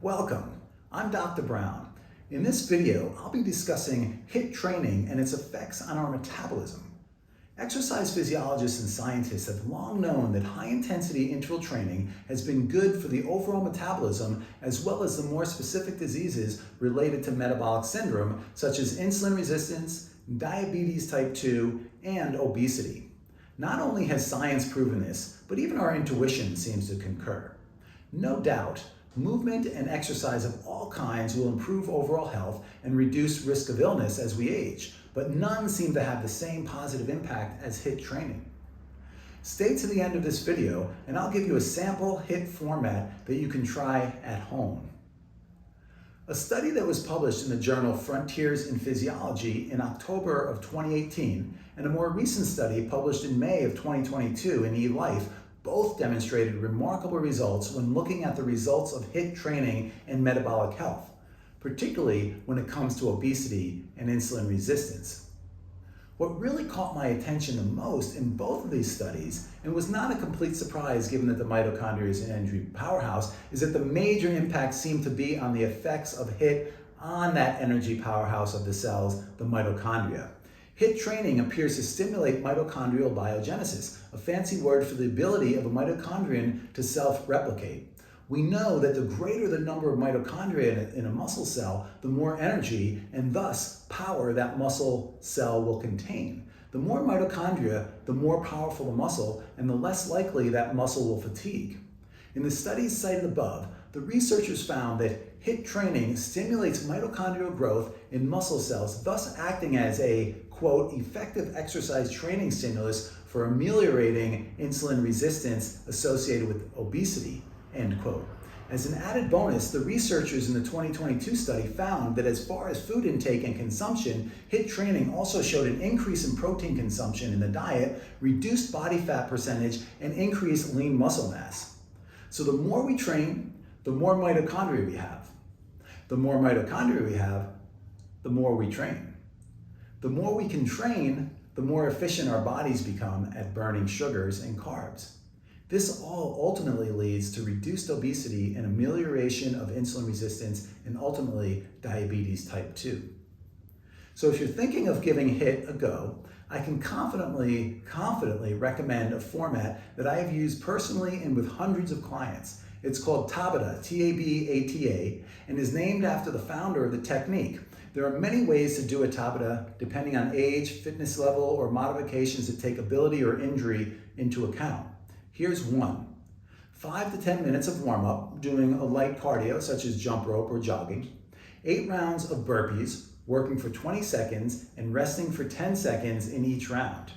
Welcome, I'm Dr. Brown. In this video, I'll be discussing HIIT training and its effects on our metabolism. Exercise physiologists and scientists have long known that high-intensity interval training has been good for the overall metabolism as well as the more specific diseases related to metabolic syndrome such as insulin resistance, diabetes type 2, and obesity. Not only has science proven this, but even our intuition seems to concur. No doubt, movement and exercise of all kinds will improve overall health and reduce risk of illness as we age, but none seem to have the same positive impact as HIIT training. Stay to the end of this video and I'll give you a sample HIIT format that you can try at home. A study that was published in the journal Frontiers in Physiology in October of 2018 and a more recent study published in May of 2022 in eLife both demonstrated remarkable results when looking at the results of HIIT training in metabolic health, particularly when it comes to obesity and insulin resistance. What really caught my attention the most in both of these studies, and was not a complete surprise given that the mitochondria is an energy powerhouse, is that the major impact seemed to be on the effects of HIIT on that energy powerhouse of the cells, the mitochondria. HIIT training appears to stimulate mitochondrial biogenesis, a fancy word for the ability of a mitochondrion to self-replicate. We know that the greater the number of mitochondria in a muscle cell, the more energy and thus power that muscle cell will contain. The more mitochondria, the more powerful the muscle and the less likely that muscle will fatigue. In the studies cited above, the researchers found that HIIT training stimulates mitochondrial growth in muscle cells, thus acting as a, quote, effective exercise training stimulus for ameliorating insulin resistance associated with obesity, end quote. As an added bonus, the researchers in the 2022 study found that as far as food intake and consumption, HIIT training also showed an increase in protein consumption in the diet, reduced body fat percentage, and increased lean muscle mass. So the more we train, the more mitochondria we have. The more mitochondria we have, the more we train. The more we can train, the more efficient our bodies become at burning sugars and carbs. This all ultimately leads to reduced obesity and amelioration of insulin resistance and ultimately diabetes type 2. So if you're thinking of giving HIIT a go, I can confidently recommend a format that I have used personally and with hundreds of clients. It's called Tabata, T-A-B-A-T-A, and is named after the founder of the technique. There are many ways to do a Tabata depending on age, fitness level, or modifications that take ability or injury into account. Here's one. 5 to 10 minutes of warm-up, doing a light cardio such as jump rope or jogging. 8 rounds of burpees, working for 20 seconds and resting for 10 seconds in each round.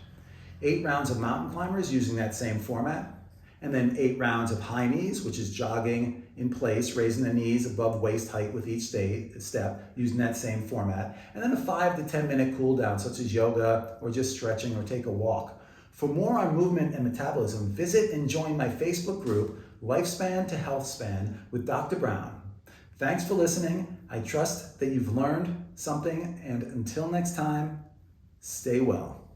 8 rounds of mountain climbers using that same format. And then 8 rounds of high knees, which is jogging in place, raising the knees above waist height with each step, using that same format. And then a 5 to 10 minute cool down, such as yoga or just stretching or take a walk. For more on movement and metabolism, visit and join my Facebook group, Lifespan to Healthspan with Dr. Brown. Thanks for listening. I trust that you've learned something, and until next time, stay well.